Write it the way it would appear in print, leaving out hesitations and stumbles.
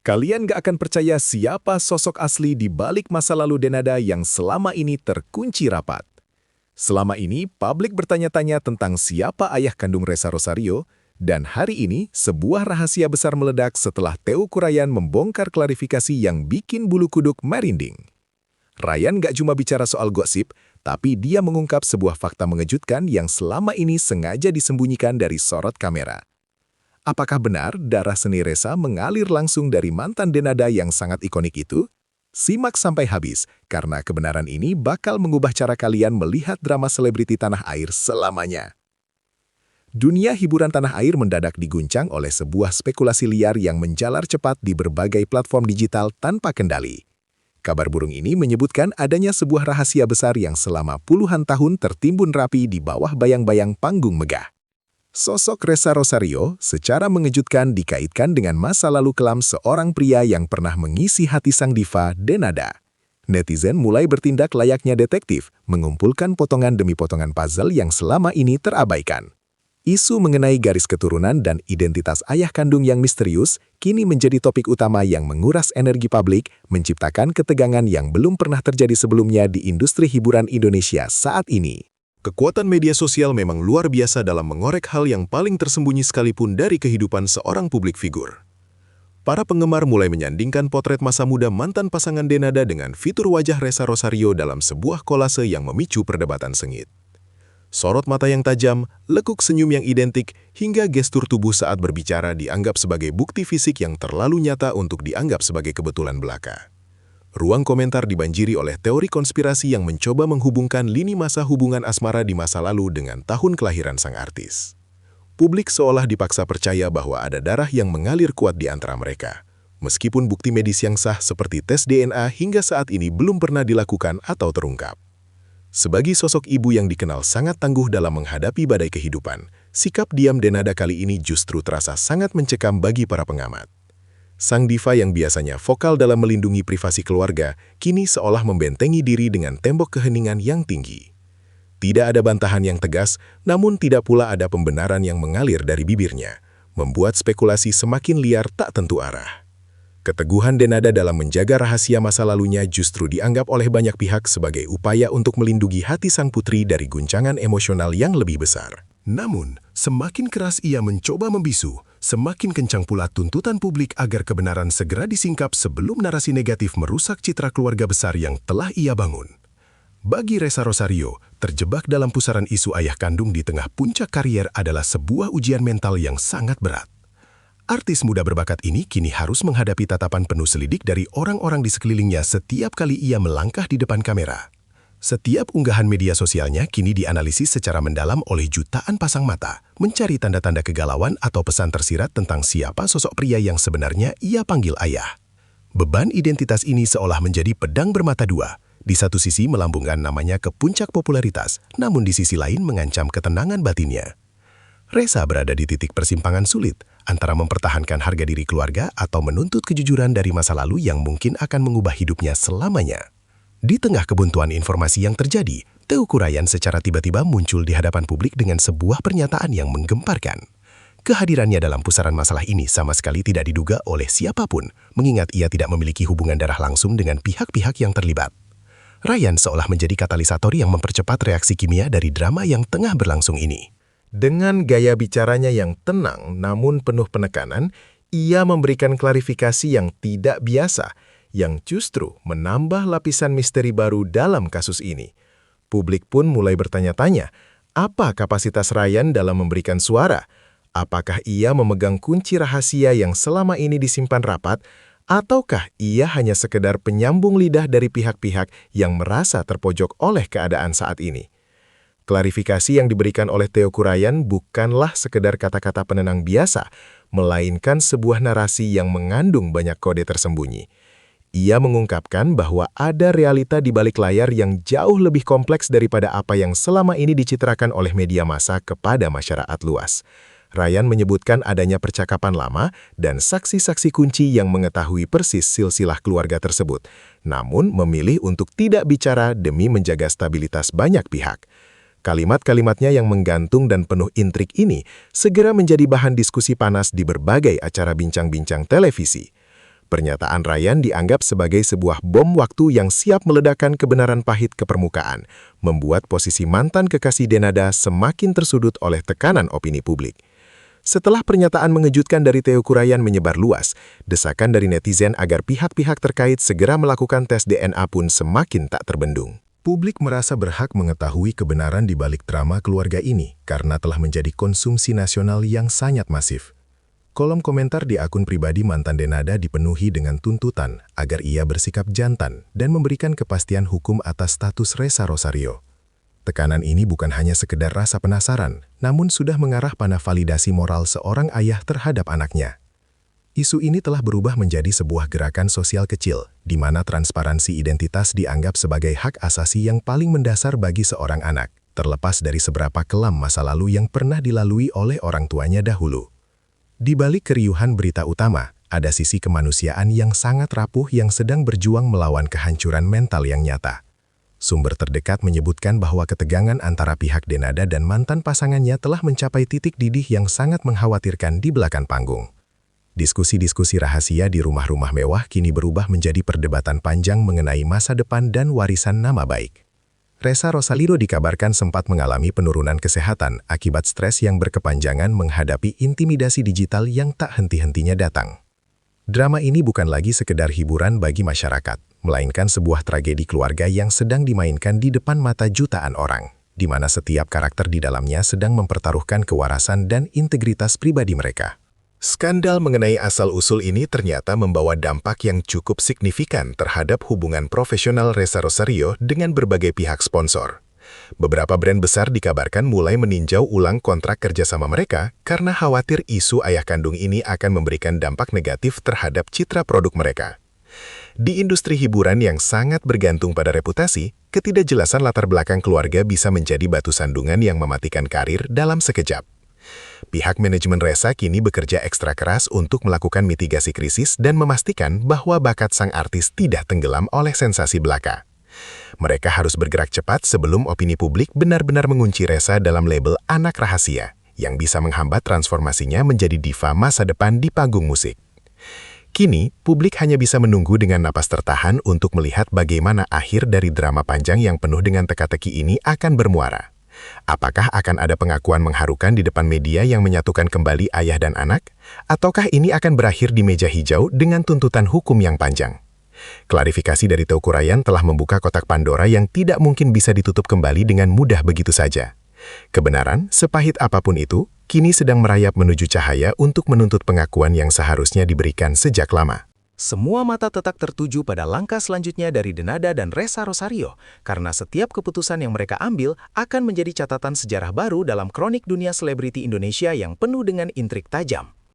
Kalian gak akan percaya siapa sosok asli di balik masa lalu Denada yang selama ini terkunci rapat. Selama ini, publik bertanya-tanya tentang siapa ayah kandung Ressa Rosario, dan hari ini sebuah rahasia besar meledak setelah Teuku Ryan membongkar klarifikasi yang bikin bulu kuduk merinding. Ryan gak cuma bicara soal gosip, tapi dia mengungkap sebuah fakta mengejutkan yang selama ini sengaja disembunyikan dari sorot kamera. Apakah benar darah seni Ressa mengalir langsung dari mantan Denada yang sangat ikonik itu? Simak sampai habis, karena kebenaran ini bakal mengubah cara kalian melihat drama selebriti tanah air selamanya. Dunia hiburan tanah air mendadak diguncang oleh sebuah spekulasi liar yang menjalar cepat di berbagai platform digital tanpa kendali. Kabar burung ini menyebutkan adanya sebuah rahasia besar yang selama puluhan tahun tertimbun rapi di bawah bayang-bayang panggung megah. Sosok Ressa Rosario secara mengejutkan dikaitkan dengan masa lalu kelam seorang pria yang pernah mengisi hati sang diva Denada. Netizen mulai bertindak layaknya detektif, mengumpulkan potongan demi potongan puzzle yang selama ini terabaikan. Isu mengenai garis keturunan dan identitas ayah kandung yang misterius kini menjadi topik utama yang menguras energi publik, menciptakan ketegangan yang belum pernah terjadi sebelumnya di industri hiburan Indonesia saat ini. Kekuatan media sosial memang luar biasa dalam mengorek hal yang paling tersembunyi sekalipun dari kehidupan seorang publik figur. Para penggemar mulai menyandingkan potret masa muda mantan pasangan Denada dengan fitur wajah Ressa Rosario dalam sebuah kolase yang memicu perdebatan sengit. Sorot mata yang tajam, lekuk senyum yang identik, hingga gestur tubuh saat berbicara dianggap sebagai bukti fisik yang terlalu nyata untuk dianggap sebagai kebetulan belaka. Ruang komentar dibanjiri oleh teori konspirasi yang mencoba menghubungkan lini masa hubungan asmara di masa lalu dengan tahun kelahiran sang artis. Publik seolah dipaksa percaya bahwa ada darah yang mengalir kuat di antara mereka, meskipun bukti medis yang sah seperti tes DNA hingga saat ini belum pernah dilakukan atau terungkap. Sebagai sosok ibu yang dikenal sangat tangguh dalam menghadapi badai kehidupan, sikap diam Denada kali ini justru terasa sangat mencekam bagi para pengamat. Sang diva yang biasanya vokal dalam melindungi privasi keluarga, kini seolah membentengi diri dengan tembok keheningan yang tinggi. Tidak ada bantahan yang tegas, namun tidak pula ada pembenaran yang mengalir dari bibirnya, membuat spekulasi semakin liar tak tentu arah. Keteguhan Denada dalam menjaga rahasia masa lalunya justru dianggap oleh banyak pihak sebagai upaya untuk melindungi hati sang putri dari guncangan emosional yang lebih besar. Namun, semakin keras ia mencoba membisu, semakin kencang pula tuntutan publik agar kebenaran segera disingkap sebelum narasi negatif merusak citra keluarga besar yang telah ia bangun. Bagi Ressa Rosario, terjebak dalam pusaran isu ayah kandung di tengah puncak karier adalah sebuah ujian mental yang sangat berat. Artis muda berbakat ini kini harus menghadapi tatapan penuh selidik dari orang-orang di sekelilingnya setiap kali ia melangkah di depan kamera. Setiap unggahan media sosialnya kini dianalisis secara mendalam oleh jutaan pasang mata, mencari tanda-tanda kegalauan atau pesan tersirat tentang siapa sosok pria yang sebenarnya ia panggil ayah. Beban identitas ini seolah menjadi pedang bermata dua. Di satu sisi melambungkan namanya ke puncak popularitas, namun di sisi lain mengancam ketenangan batinnya. Ressa berada di titik persimpangan sulit, antara mempertahankan harga diri keluarga atau menuntut kejujuran dari masa lalu yang mungkin akan mengubah hidupnya selamanya. Di tengah kebuntuan informasi yang terjadi, Teuku Ryan secara tiba-tiba muncul di hadapan publik dengan sebuah pernyataan yang menggemparkan. Kehadirannya dalam pusaran masalah ini sama sekali tidak diduga oleh siapapun, mengingat ia tidak memiliki hubungan darah langsung dengan pihak-pihak yang terlibat. Ryan seolah menjadi katalisator yang mempercepat reaksi kimia dari drama yang tengah berlangsung ini. Dengan gaya bicaranya yang tenang namun penuh penekanan, ia memberikan klarifikasi yang tidak biasa, yang justru menambah lapisan misteri baru dalam kasus ini. Publik pun mulai bertanya-tanya, apa kapasitas Ryan dalam memberikan suara? Apakah ia memegang kunci rahasia yang selama ini disimpan rapat, ataukah ia hanya sekedar penyambung lidah dari pihak-pihak yang merasa terpojok oleh keadaan saat ini? Klarifikasi yang diberikan oleh Teuku Ryan bukanlah sekedar kata-kata penenang biasa, melainkan sebuah narasi yang mengandung banyak kode tersembunyi. Ia mengungkapkan bahwa ada realita di balik layar yang jauh lebih kompleks daripada apa yang selama ini dicitrakan oleh media massa kepada masyarakat luas. Ryan menyebutkan adanya percakapan lama dan saksi-saksi kunci yang mengetahui persis silsilah keluarga tersebut, namun memilih untuk tidak bicara demi menjaga stabilitas banyak pihak. Kalimat-kalimatnya yang menggantung dan penuh intrik ini segera menjadi bahan diskusi panas di berbagai acara bincang-bincang televisi. Pernyataan Ryan dianggap sebagai sebuah bom waktu yang siap meledakkan kebenaran pahit ke permukaan, membuat posisi mantan kekasih Denada semakin tersudut oleh tekanan opini publik. Setelah pernyataan mengejutkan dari Teuku Ryan menyebar luas, desakan dari netizen agar pihak-pihak terkait segera melakukan tes DNA pun semakin tak terbendung. Publik merasa berhak mengetahui kebenaran di balik drama keluarga ini karena telah menjadi konsumsi nasional yang sangat masif. Kolom komentar di akun pribadi mantan Denada dipenuhi dengan tuntutan agar ia bersikap jantan dan memberikan kepastian hukum atas status Ressa Rosario. Tekanan ini bukan hanya sekedar rasa penasaran, namun sudah mengarah pada validasi moral seorang ayah terhadap anaknya. Isu ini telah berubah menjadi sebuah gerakan sosial kecil, di mana transparansi identitas dianggap sebagai hak asasi yang paling mendasar bagi seorang anak, terlepas dari seberapa kelam masa lalu yang pernah dilalui oleh orang tuanya dahulu. Di balik keriuhan berita utama, ada sisi kemanusiaan yang sangat rapuh yang sedang berjuang melawan kehancuran mental yang nyata. Sumber terdekat menyebutkan bahwa ketegangan antara pihak Denada dan mantan pasangannya telah mencapai titik didih yang sangat mengkhawatirkan di belakang panggung. Diskusi-diskusi rahasia di rumah-rumah mewah kini berubah menjadi perdebatan panjang mengenai masa depan dan warisan nama baik. Ressa Rosario dikabarkan sempat mengalami penurunan kesehatan akibat stres yang berkepanjangan menghadapi intimidasi digital yang tak henti-hentinya datang. Drama ini bukan lagi sekedar hiburan bagi masyarakat, melainkan sebuah tragedi keluarga yang sedang dimainkan di depan mata jutaan orang, di mana setiap karakter di dalamnya sedang mempertaruhkan kewarasan dan integritas pribadi mereka. Skandal mengenai asal-usul ini ternyata membawa dampak yang cukup signifikan terhadap hubungan profesional Ressa Rosario dengan berbagai pihak sponsor. Beberapa brand besar dikabarkan mulai meninjau ulang kontrak kerjasama mereka karena khawatir isu ayah kandung ini akan memberikan dampak negatif terhadap citra produk mereka. Di industri hiburan yang sangat bergantung pada reputasi, ketidakjelasan latar belakang keluarga bisa menjadi batu sandungan yang mematikan karir dalam sekejap. Pihak manajemen Ressa kini bekerja ekstra keras untuk melakukan mitigasi krisis dan memastikan bahwa bakat sang artis tidak tenggelam oleh sensasi belaka. Mereka harus bergerak cepat sebelum opini publik benar-benar mengunci Ressa dalam label anak rahasia, yang bisa menghambat transformasinya menjadi diva masa depan di panggung musik. Kini, publik hanya bisa menunggu dengan napas tertahan untuk melihat bagaimana akhir dari drama panjang yang penuh dengan teka-teki ini akan bermuara. Apakah akan ada pengakuan mengharukan di depan media yang menyatukan kembali ayah dan anak? Ataukah ini akan berakhir di meja hijau dengan tuntutan hukum yang panjang? Klarifikasi dari Teuku Ryan telah membuka kotak Pandora yang tidak mungkin bisa ditutup kembali dengan mudah begitu saja. Kebenaran, sepahit apapun itu, kini sedang merayap menuju cahaya untuk menuntut pengakuan yang seharusnya diberikan sejak lama. Semua mata tetap tertuju pada langkah selanjutnya dari Denada dan Ressa Rosario, karena setiap keputusan yang mereka ambil akan menjadi catatan sejarah baru dalam kronik dunia selebriti Indonesia yang penuh dengan intrik tajam.